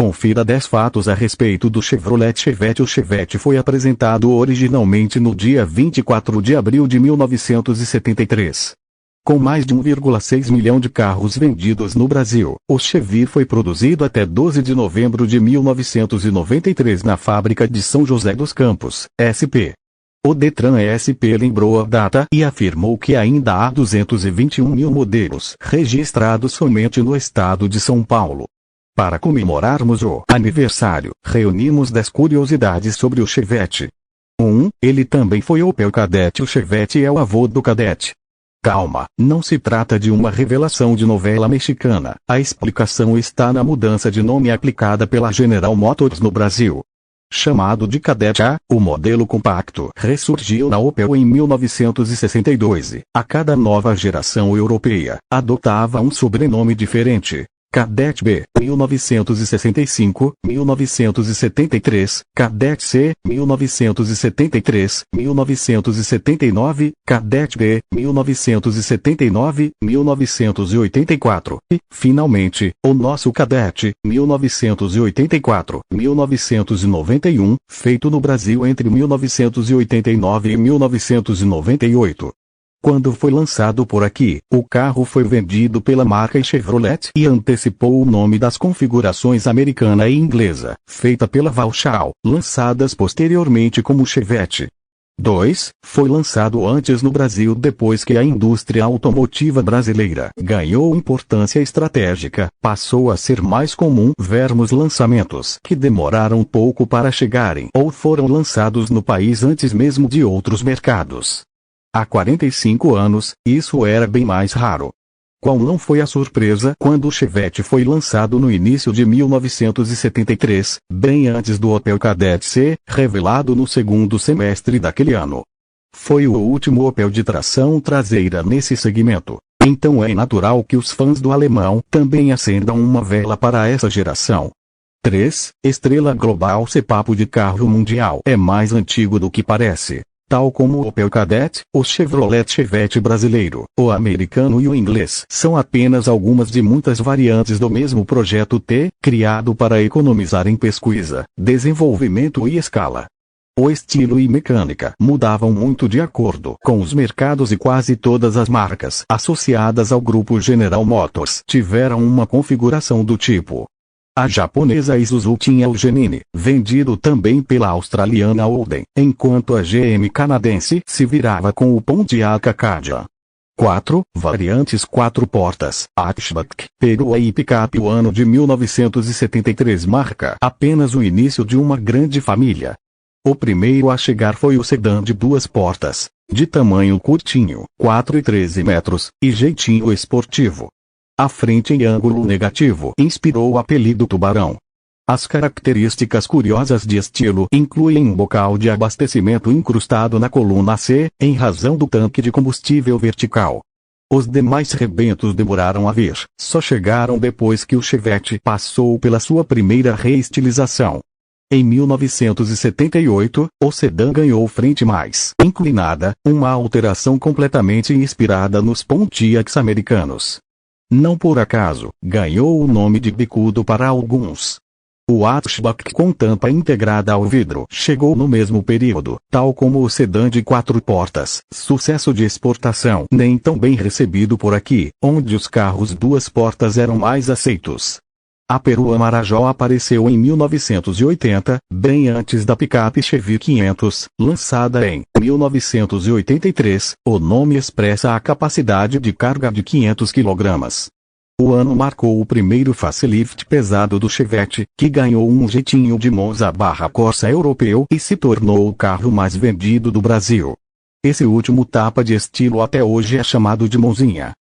Confira 10 fatos a respeito do Chevrolet Chevette. O Chevette foi apresentado originalmente no dia 24 de abril de 1973. Com mais de 1,6 milhão de carros vendidos no Brasil, o Chevy foi produzido até 12 de novembro de 1993 na fábrica de São José dos Campos, SP. O Detran SP lembrou a data e afirmou que ainda há 221 mil modelos registrados somente no estado de São Paulo. Para comemorarmos o aniversário, reunimos 10 curiosidades sobre o Chevette. 1. Ele também foi Opel Kadett. O Chevette é o avô do Kadett. Calma, não se trata de uma revelação de novela mexicana. A explicação está na mudança de nome aplicada pela General Motors no Brasil. Chamado de Kadett A, o modelo compacto ressurgiu na Opel em 1962. A cada nova geração europeia, adotava um sobrenome diferente. Kadett B, 1965, 1973, Kadett C, 1973, 1979, Kadett D, 1979, 1984, e, finalmente, o nosso Kadett, 1984, 1991, feito no Brasil entre 1989 e 1998. Quando foi lançado por aqui, o carro foi vendido pela marca Chevrolet e antecipou o nome das configurações americana e inglesa, feita pela Vauxhall, lançadas posteriormente como Chevette. 2. Foi lançado antes no Brasil depois que a indústria automotiva brasileira ganhou importância estratégica, passou a ser mais comum vermos lançamentos que demoraram pouco para chegarem ou foram lançados no país antes mesmo de outros mercados. Há 45 anos, isso era bem mais raro. Qual não foi a surpresa quando o Chevette foi lançado no início de 1973, bem antes do Opel Kadett C, revelado no segundo semestre daquele ano. Foi o último Opel de tração traseira nesse segmento. Então é natural que os fãs do alemão também acendam uma vela para essa geração. 3. Estrela global. Se papo de carro mundial é mais antigo do que parece. Tal como o Opel Kadett, o Chevrolet Chevette brasileiro, o americano e o inglês são apenas algumas de muitas variantes do mesmo projeto T, criado para economizar em pesquisa, desenvolvimento e escala. O estilo e mecânica mudavam muito de acordo com os mercados e quase todas as marcas associadas ao grupo General Motors tiveram uma configuração do tipo. A japonesa Isuzu tinha o Genini, vendido também pela australiana Holden, enquanto a GM canadense se virava com o Pontiac Acadia. 4. Variantes 4 portas, hatchback, perua e picape. O ano de 1973 marca apenas o início de uma grande família. O primeiro a chegar foi o sedã de 2 portas, de tamanho curtinho, 4,13 metros, e jeitinho esportivo. A frente em ângulo negativo inspirou o apelido Tubarão. As características curiosas de estilo incluem um bocal de abastecimento incrustado na coluna C, em razão do tanque de combustível vertical. Os demais rebentos demoraram a vir, só chegaram depois que o Chevette passou pela sua primeira reestilização. Em 1978, o sedã ganhou frente mais inclinada, uma alteração completamente inspirada nos Pontiacs americanos. Não por acaso, ganhou o nome de bicudo para alguns. O hatchback com tampa integrada ao vidro chegou no mesmo período, tal como o sedã de 4 portas, sucesso de exportação nem tão bem recebido por aqui, onde os carros 2 portas eram mais aceitos. A perua Marajó apareceu em 1980, bem antes da picape Chevy 500, lançada em 1983, o nome expressa a capacidade de carga de 500 kg. O ano marcou o primeiro facelift pesado do Chevette, que ganhou um jeitinho de Monza/Corsa europeu e se tornou o carro mais vendido do Brasil. Esse último tapa de estilo até hoje é chamado de Monzinha.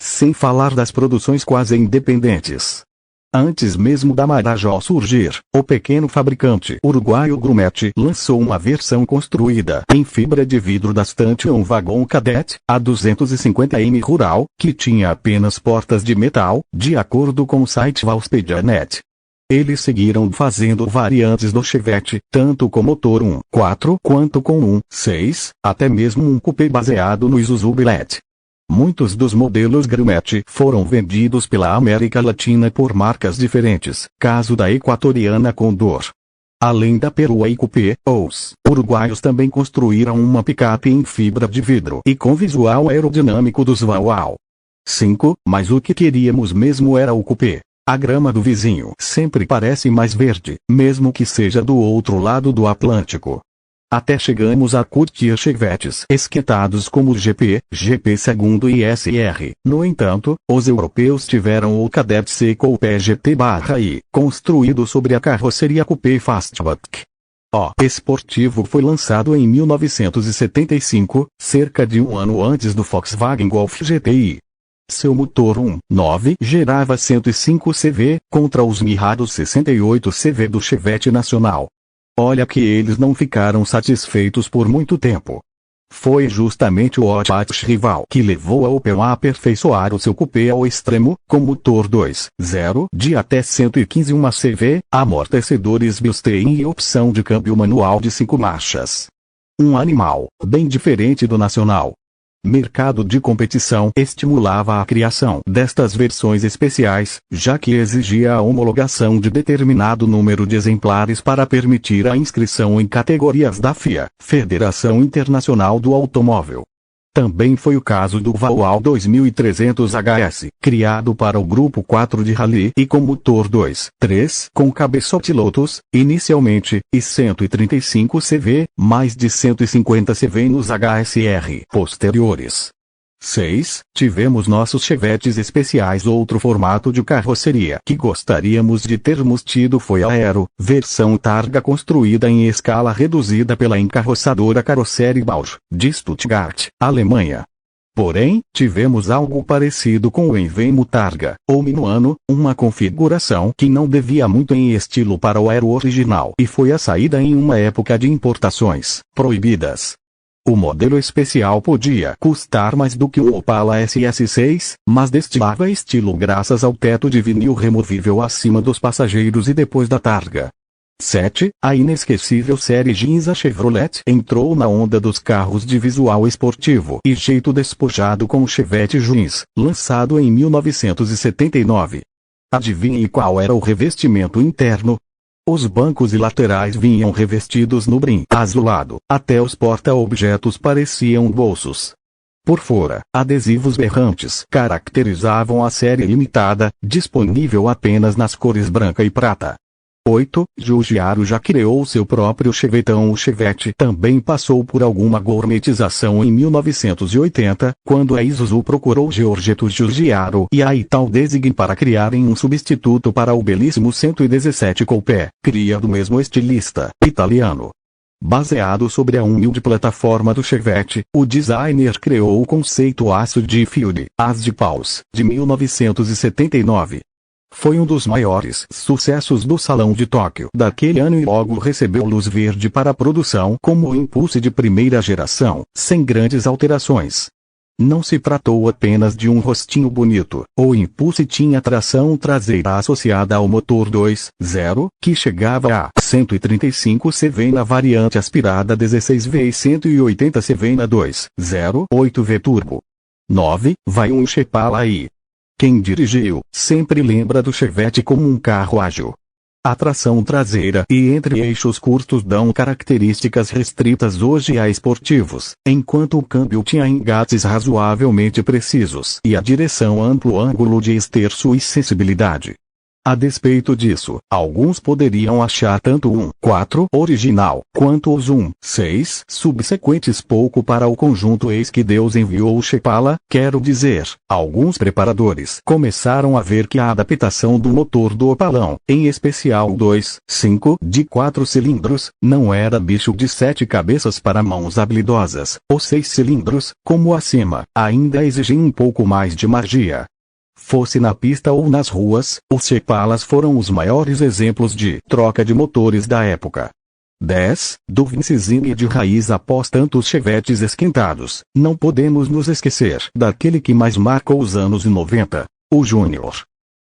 Sem falar das produções quase independentes. Antes mesmo da Marajó surgir, o pequeno fabricante uruguaio Grumete lançou uma versão construída em fibra de vidro da Stanton Wagon Kadett, a 250M Rural, que tinha apenas portas de metal, de acordo com o site Valspedia.net. Eles seguiram fazendo variantes do Chevette, tanto com motor 1.4 quanto com 1.6, até mesmo um coupé baseado no Isuzu Billet. Muitos dos modelos Grumete foram vendidos pela América Latina por marcas diferentes, caso da equatoriana Condor. Além da perua e Coupé, os uruguaios também construíram uma picape em fibra de vidro e com visual aerodinâmico dos Vauau 5, mas o que queríamos mesmo era o Coupé. A grama do vizinho sempre parece mais verde, mesmo que seja do outro lado do Atlântico. Até chegamos a curtir chevetes esquentados como GP, GP2 e SR. No entanto, os europeus tiveram o Kadett C Coupé GT/I, construído sobre a carroceria Coupé Fastback. O esportivo foi lançado em 1975, cerca de um ano antes do Volkswagen Golf GTI. Seu motor 1.9 gerava 105 CV, contra os mirrados 68 CV do Chevette Nacional. Olha que eles não ficaram satisfeitos por muito tempo. Foi justamente o Hot rival que levou a Opel a aperfeiçoar o seu coupé ao extremo, com motor 2.0 de até 115 CV, amortecedores Bilstein e opção de câmbio manual de 5 marchas. Um animal, bem diferente do Nacional. Mercado de competição estimulava a criação destas versões especiais, já que exigia a homologação de determinado número de exemplares para permitir a inscrição em categorias da FIA, Federação Internacional do Automóvel. Também foi o caso do Vauau 2300 HS, criado para o Grupo 4 de Rally e com motor 2.3 com cabeçote Lotus, inicialmente, e 135 CV, mais de 150 CV nos HSR posteriores. 6. Tivemos nossos chevetes especiais. Outro formato de carroceria que gostaríamos de termos tido foi a Aero, versão targa construída em escala reduzida pela encarroçadora Carrosserie Bausch, de Stuttgart, Alemanha. Porém, tivemos algo parecido com o Envemo Targa, ou Minuano, uma configuração que não devia muito em estilo para o Aero original e foi a saída em uma época de importações proibidas. O modelo especial podia custar mais do que o Opala SS6, mas destilava estilo graças ao teto de vinil removível acima dos passageiros e depois da targa. 7. A inesquecível série Ginza Chevrolet entrou na onda dos carros de visual esportivo e jeito despojado com o Chevette Jeans, lançado em 1979. Adivinhe qual era o revestimento interno? Os bancos e laterais vinham revestidos no brim azulado, até os porta-objetos pareciam bolsos. Por fora, adesivos berrantes caracterizavam a série limitada, disponível apenas nas cores branca e prata. 8. Giugiaro já criou seu próprio chevetão. O Chevette também passou por alguma gourmetização em 1980, quando a Isuzu procurou Giorgetto Giugiaro e a Italdesign para criarem um substituto para o belíssimo 117 Coupé, cria do mesmo estilista italiano. Baseado sobre a humilde plataforma do Chevette, o designer criou o conceito aço de Field, As de Paus, de 1979. Foi um dos maiores sucessos do Salão de Tóquio daquele ano e logo recebeu luz verde para a produção como o Impulse de primeira geração, sem grandes alterações. Não se tratou apenas de um rostinho bonito, o Impulse tinha tração traseira associada ao motor 2.0, que chegava a 135 CV na variante aspirada 16V e 180 CV na 2.0 8V Turbo. 9. Vai um Chepala aí. Quem dirigiu, sempre lembra do Chevette como um carro ágil. A tração traseira e entre-eixos curtos dão características restritas hoje a esportivos, enquanto o câmbio tinha engates razoavelmente precisos e a direção amplo ângulo de esterço e sensibilidade. A despeito disso, alguns poderiam achar tanto o 1.4 original, quanto os 1.6 subsequentes pouco para o conjunto. Eis que Deus enviou o Chepala, quero dizer, alguns preparadores começaram a ver que a adaptação do motor do Opalão, em especial o 2.5 de 4 cilindros, não era bicho de 7 cabeças para mãos habilidosas, ou 6 cilindros, como acima, ainda exigem um pouco mais de magia. Fosse na pista ou nas ruas, os Chepalas foram os maiores exemplos de troca de motores da época. 10. Do Vincezinho de raiz. Após tantos chevetes esquentados, não podemos nos esquecer daquele que mais marcou os anos 90, o Júnior.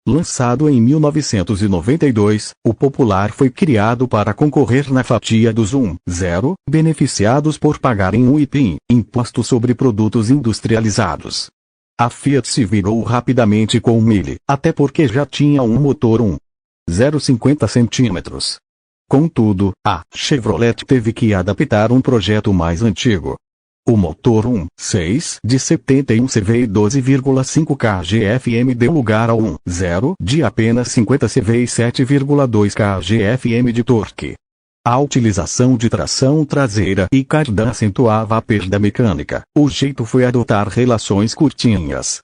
Lançado em 1992, o Popular foi criado para concorrer na fatia dos 1.0, beneficiados por pagarem um IPI, Imposto sobre Produtos Industrializados. A Fiat se virou rapidamente com o Mille, até porque já tinha um motor 1,050 centímetros. Contudo, a Chevrolet teve que adaptar um projeto mais antigo. O motor 1.6 de 71 CV e 12,5 kgfm deu lugar ao 1.0 de apenas 50 CV e 7,2 kgfm de torque. A utilização de tração traseira e cardan acentuava a perda mecânica. O jeito foi adotar relações curtinhas.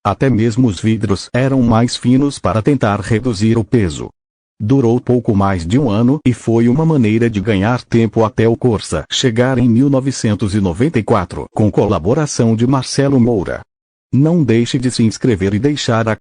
Até mesmo os vidros eram mais finos para tentar reduzir o peso. Durou pouco mais de um ano e foi uma maneira de ganhar tempo até o Corsa chegar em 1994 com colaboração de Marcelo Moura. Não deixe de se inscrever e deixar a